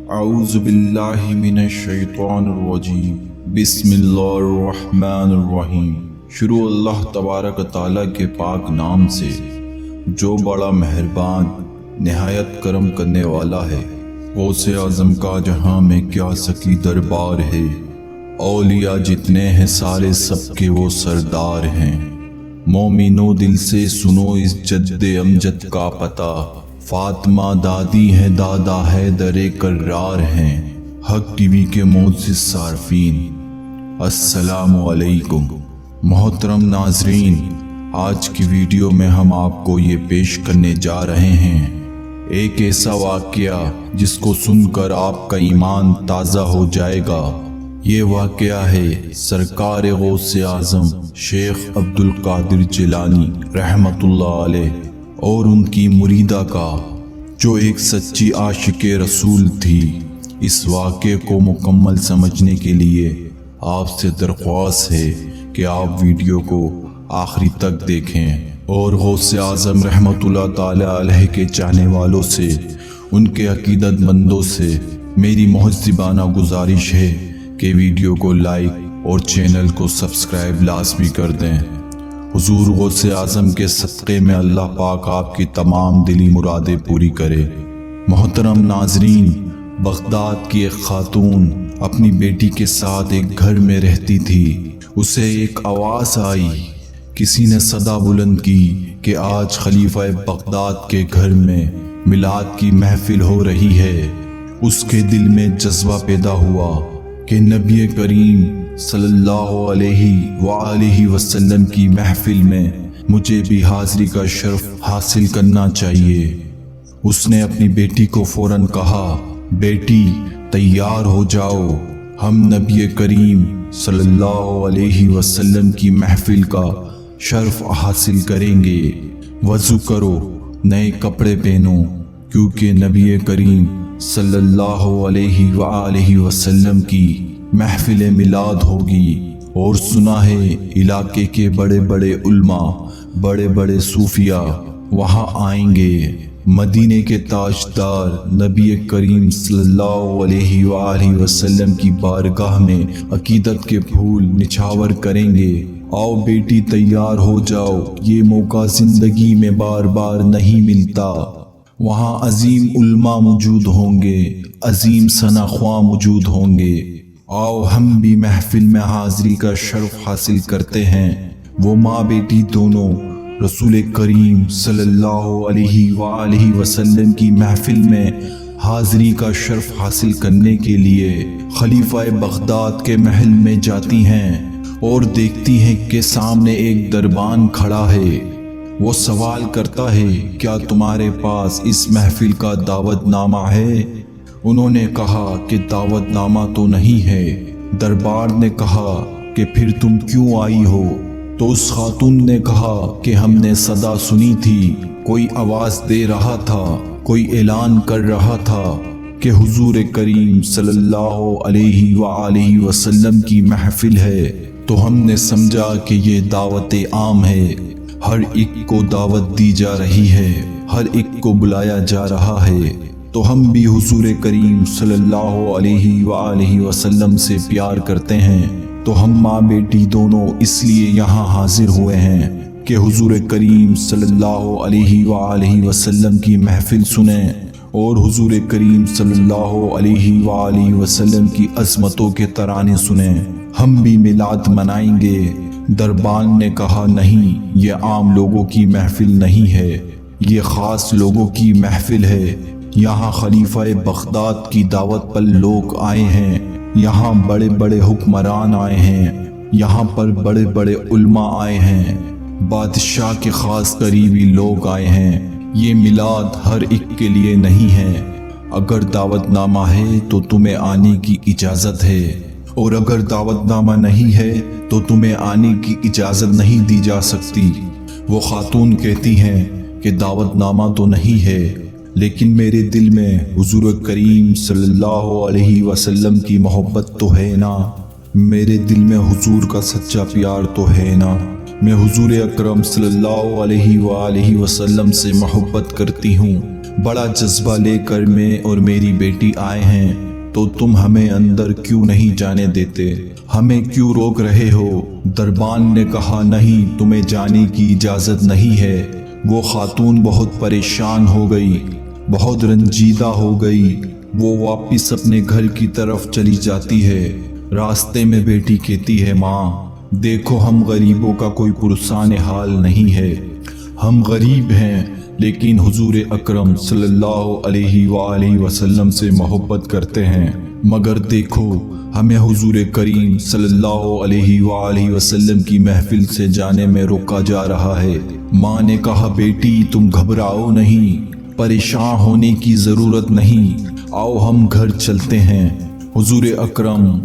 اعوذ باللہ من الشیطان الرجیم بسم اللہ الرحمن الرحیم۔ شروع اللہ تبارک تعالیٰ کے پاک نام سے جو بڑا مہربان نہایت کرم کرنے والا ہے۔ غوث اعظم کا جہاں میں کیا سکی دربار ہے، اولیاء جتنے ہیں سارے سب کے وہ سردار ہیں۔ مومنو دل سے سنو اس جد امجد کا پتہ، فاطمہ دادی ہے دادا ہے درے کرار ہیں۔ حق ٹی وی کے معزز صارفین السلام علیکم۔ محترم ناظرین، آج کی ویڈیو میں ہم آپ کو یہ پیش کرنے جا رہے ہیں ایک ایسا واقعہ جس کو سن کر آپ کا ایمان تازہ ہو جائے گا۔ یہ واقعہ ہے سرکار غوث اعظم شیخ عبد القادر جیلانی رحمت اللہ علیہ اور ان کی مریدہ کا، جو ایک سچی عاشق رسول تھی۔ اس واقعے کو مکمل سمجھنے کے لیے آپ سے درخواست ہے کہ آپ ویڈیو کو آخری تک دیکھیں، اور غوث اعظم رحمت اللہ تعالی علیہ کے چاہنے والوں سے، ان کے عقیدت مندوں سے میری مہذبانہ گزارش ہے کہ ویڈیو کو لائک اور چینل کو سبسکرائب لازمی کر دیں۔ حضور غوث اعظم کے صدقے میں اللہ پاک آپ کی تمام دلی مرادیں پوری کرے۔ محترم ناظرین، بغداد کی ایک خاتون اپنی بیٹی کے ساتھ ایک گھر میں رہتی تھی۔ اسے ایک آواز آئی، کسی نے صدا بلند کی کہ آج خلیفہ بغداد کے گھر میں میلاد کی محفل ہو رہی ہے۔ اس کے دل میں جذبہ پیدا ہوا کہ نبی کریم صلی اللہ علیہ وآلہ وسلم کی محفل میں مجھے بھی حاضری کا شرف حاصل کرنا چاہیے۔ اس نے اپنی بیٹی کو فوراً کہا، بیٹی تیار ہو جاؤ، ہم نبی کریم صلی اللہ علیہ وسلم کی محفل کا شرف حاصل کریں گے۔ وضو کرو، نئے کپڑے پہنو، کیونکہ نبی کریم صلی اللہ علیہ وآلہ وسلم کی محفل میلاد ہوگی، اور سنا ہے علاقے کے بڑے بڑے علماء، بڑے بڑے صوفیاء وہاں آئیں گے۔ مدینے کے تاجدار نبی کریم صلی اللہ علیہ وآلہ وسلم کی بارگاہ میں عقیدت کے پھول نچھاور کریں گے۔ آؤ بیٹی تیار ہو جاؤ، یہ موقع زندگی میں بار بار نہیں ملتا۔ وہاں عظیم علماء موجود ہوں گے، عظیم ثناءخواں موجود ہوں گے۔ آؤ ہم بھی محفل میں حاضری کا شرف حاصل کرتے ہیں۔ وہ ماں بیٹی دونوں رسول کریم صلی اللہ علیہ وآلہ وسلم کی محفل میں حاضری کا شرف حاصل کرنے کے لیے خلیفہ بغداد کے محل میں جاتی ہیں، اور دیکھتی ہیں کہ سامنے ایک دربان کھڑا ہے۔ وہ سوال کرتا ہے، کیا تمہارے پاس اس محفل کا دعوت نامہ ہے؟ انہوں نے کہا کہ دعوت نامہ تو نہیں ہے۔ دربار نے کہا کہ پھر تم کیوں آئی ہو؟ تو اس خاتون نے کہا کہ ہم نے صدا سنی تھی، کوئی آواز دے رہا تھا، کوئی اعلان کر رہا تھا کہ حضور کریم صلی اللہ علیہ وآلہ وسلم کی محفل ہے، تو ہم نے سمجھا کہ یہ دعوت عام ہے، ہر ایک کو دعوت دی جا رہی ہے، ہر ایک کو بلایا جا رہا ہے، تو ہم بھی حضور کریم صلی اللہ علیہ وآلہ وسلم سے پیار کرتے ہیں، تو ہم ماں بیٹی دونوں اس لیے یہاں حاضر ہوئے ہیں کہ حضور کریم صلی اللہ علیہ وآلہ وسلم کی محفل سنیں، اور حضور کریم صلی اللہ علیہ وآلہ وسلم کی عظمتوں کے ترانے سنیں۔ ہم بھی میلاد منائیں گے۔ دربان نے کہا، نہیں، یہ عام لوگوں کی محفل نہیں ہے، یہ خاص لوگوں کی محفل ہے۔ یہاں خلیفہ بغداد کی دعوت پر لوگ آئے ہیں، یہاں بڑے بڑے حکمران آئے ہیں، یہاں پر بڑے بڑے علماء آئے ہیں، بادشاہ کے خاص قریبی لوگ آئے ہیں۔ یہ میلاد ہر ایک کے لیے نہیں ہے۔ اگر دعوت نامہ ہے تو تمہیں آنے کی اجازت ہے، اور اگر دعوت نامہ نہیں ہے تو تمہیں آنے کی اجازت نہیں دی جا سکتی۔ وہ خاتون کہتی ہیں کہ دعوت نامہ تو نہیں ہے، لیکن میرے دل میں حضور کریم صلی اللہ علیہ وسلم کی محبت تو ہے نا، میرے دل میں حضور کا سچا پیار تو ہے نا، میں حضور اکرم صلی اللہ علیہ وآلہ وسلم سے محبت کرتی ہوں، बड़ा जज्बा लेकर मैं और मेरी बेटी आए हैं, तो तुम हमें अंदर क्यों नहीं जाने देते? हमें क्यों रोक रहे हो? दरबान ने कहा, नहीं, तुम्हें जाने की इजाजत नहीं है। वो खातून बहुत परेशान हो गई, बहुत रंजीदा हो गई। वो वापस अपने घर की तरफ चली जाती है। रास्ते में बेटी कहती है, माँ देखो, हम गरीबों का कोई पुरसान हाल नहीं है। हम गरीब हैं, लेकिन हुजूर अकरम सल्लल्लाहु अलैहि वसल्लम से मोहब्बत करते हैं। मगर देखो, हमें हुजूर करीम सल्लल्लाहु अलैहि वसल्लम की महफिल से जाने में रोका जा रहा है। माँ ने कहा, बेटी तुम घबराओ नहीं, परेशान होने की जरूरत नहीं, आओ हम घर चलते हैं। हुजूर अकरम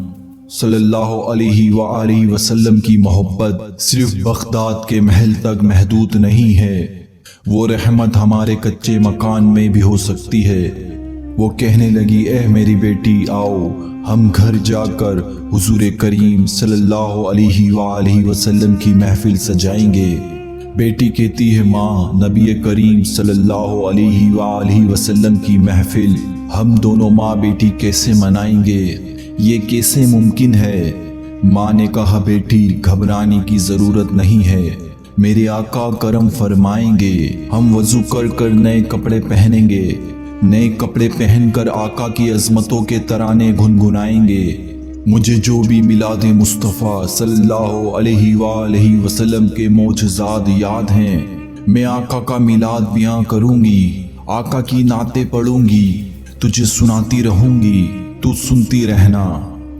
सल्लल्लाहु अलैहि वसल्लम की मोहब्बत सिर्फ बगदाद के महल तक महदूद नहीं है, वो रहमत हमारे कच्चे मकान में भी हो सकती है। वो कहने लगी, ए मेरी बेटी, आओ हम घर जाकर हुजूर करीम सल्लल्लाहु अलैहि वसल्लम की महफिल सजाएंगे। बेटी कहती है, माँ नबी करीम सल्लल्लाहु अलैहि वसल्लम की महफिल हम दोनों माँ बेटी कैसे मनाएंगे? ये कैसे मुमकिन है? माँ ने कहा, बेटी घबराने की जरूरत नहीं है, मेरे आका करम फरमाएंगे। हम वजू कर कर नए कपड़े पहनेंगे, नए कपड़े पहनकर आका की अजमतों के तराने गुनगुनाएंगे। मुझे जो भी मिलाद मुस्तफ़ा सल्लल्लाहु अलैहि वसल्लम के मोजज़ात याद हैं, मैं आका का मिलाद बयां करूंगी, आका की नाते पढ़ूंगी, तुझे सुनाती रहूंगी, तू सुनती रहना।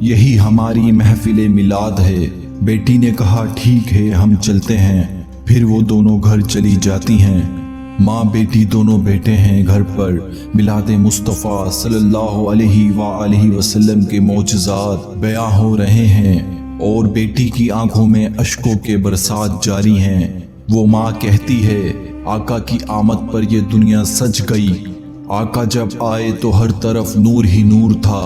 यही हमारी महफिल मिलाद है। बेटी ने कहा, ठीक है, हम चलते हैं। फिर वो दोनों घर चली जाती हैं। माँ बेटी दोनों बैठे हैं घर पर। मिलाद मुस्तफ़ा सल्लल्लाहु अलैहि वसल्लम के मोजज़ात बयां हो रहे हैं और बेटी की आंखों में अश्कों के बरसात जारी हैं। वो माँ कहती है, आका की आमद पर ये दुनिया सज गई। आका जब आए तो हर तरफ नूर ही नूर था,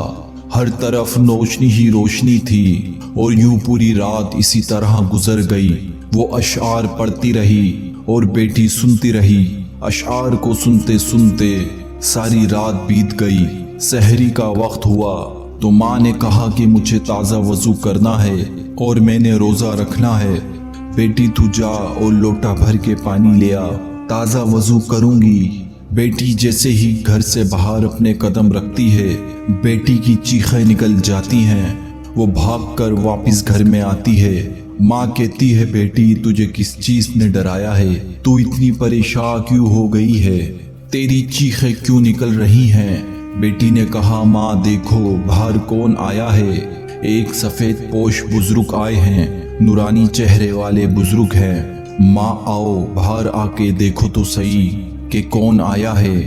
हर तरफ रोशनी ही रोशनी थी, और यूं पूरी रात इसी तरह गुजर गई। वो अशआर पढ़ती रही और बेटी सुनती रही। अशआर को सुनते सुनते सारी रात बीत गई। सहरी का वक्त हुआ तो माँ ने कहा कि मुझे ताज़ा वजू करना है और मैंने रोज़ा रखना है। बेटी तू जा और लोटा भर के पानी ले आ, ताज़ा वजू करूँगी। बेटी जैसे ही घर से बाहर अपने कदम रखती है, बेटी की चीखें निकल जाती हैं। वो भागकर वापस घर में आती है। माँ कहती है, बेटी तुझे किस चीज ने डराया है? तू इतनी परेशान क्यों हो गई है? तेरी चीखें क्यों निकल रही हैं? बेटी ने कहा, माँ देखो बाहर कौन आया है। एक सफेद पोश बुजुर्ग आए हैं, नूरानी चेहरे वाले बुजुर्ग हैं। माँ आओ बाहर आके देखो तो सही कि कौन आया है।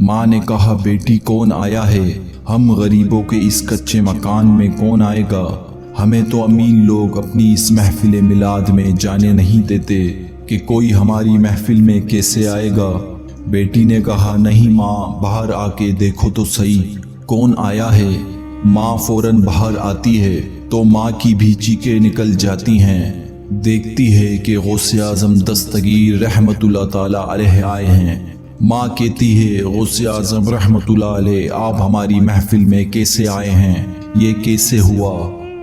माँ ने कहा, बेटी कौन आया है? हम गरीबों के इस कच्चे मकान में कौन आएगा? हमें तो अमीन लोग अपनी इस महफिल मिलाद में जाने नहीं देते कि कोई हमारी महफिल में कैसे आएगा। बेटी ने कहा, नहीं माँ, बाहर आके देखो तो सही कौन आया है। माँ फौरन बाहर आती है तो माँ की भी चीखें निकल जाती हैं। देखती है कि गौसे आज़म दस्तगीर रहमतुल्लाह ताला अलैह आए हैं। माँ कहती है, गौसे आज़म रहमतुल्लाह अलैह आप हमारी महफिल में कैसे आए हैं? ये कैसे हुआ?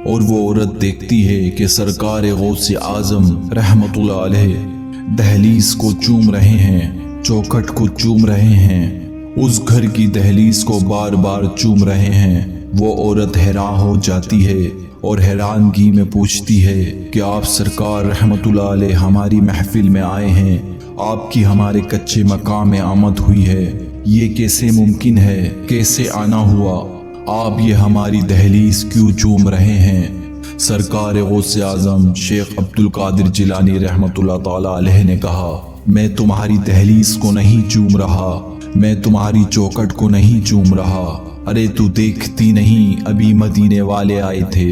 और वो औरत देखती है कि सरकार गौसे आज़म रहमतुल्लाह अलैह दहलीज को चूम रहे हैं, चौखट को चूम रहे हैं, उस घर की दहलीज को बार बार चूम रहे हैं। वो औरत हैरान हो जाती है और हैरानगी में पूछती है कि आप सरकार रहमतुल्लाह अलैह हमारी महफिल में आए हैं, आपकी हमारे कच्चे मकाम में आमद हुई है, ये कैसे मुमकिन है? कैसे आना हुआ? आप ये हमारी दहलीज क्यों चूम रहे हैं? सरकार गौसे आज़म शेख अब्दुल कादिर जिलानी रहमतुल्लाह ताला अलैह ने कहा, मैं तुम्हारी दहलीज को नहीं चूम रहा, मैं तुम्हारी चौखट को नहीं चूम रहा। अरे तू देखती नहीं, अभी मदीने वाले आए थे,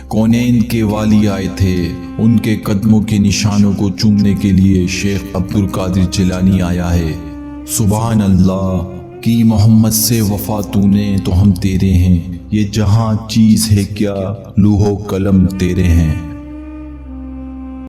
कौनैन के वाली आए थे, उनके कदमों के निशानों को चूमने के लिए शेख अब्दुल कादिर जिलानी आया है। सुभान अल्लाह कि मोहम्मद से वफा तूने तो हम तेरे हैं, ये जहां चीज है क्या लूहो कलम तेरे हैं।